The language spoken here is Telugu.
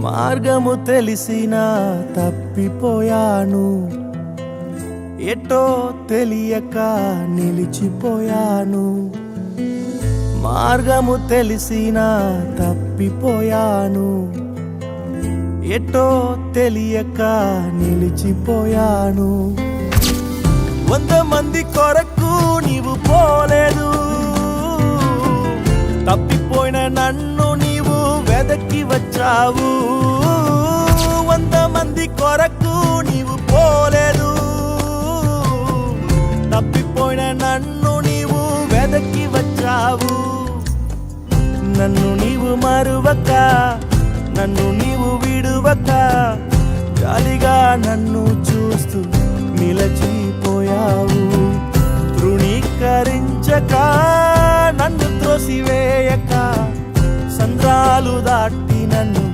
మార్గము తెలిసినా తప్పిపోయాను, ఎటో తెలియక నిలిచిపోయాను. మార్గము తెలిసినా తప్పిపోయాను, ఎటో తెలియక నిలిచిపోయాను. 100 మంది కొరకు నీవు పోలేదు, తప్పిపోయిన నన్ను నీవు వెదకి వచ్చావు. 100 మంది కొరకు నీవు పోలేదు, తప్పిపోయిన నన్ను నీవు వెదకి వచ్చావు. నన్ను నీవు మరువక, నన్ను నీవు విడువక, జాలిగా నన్ను చూస్తూ నిలచిపోయావు. తృణీకరించక, నన్ను త్రోసివేయక, సంద్రాలు దాటి నన్ను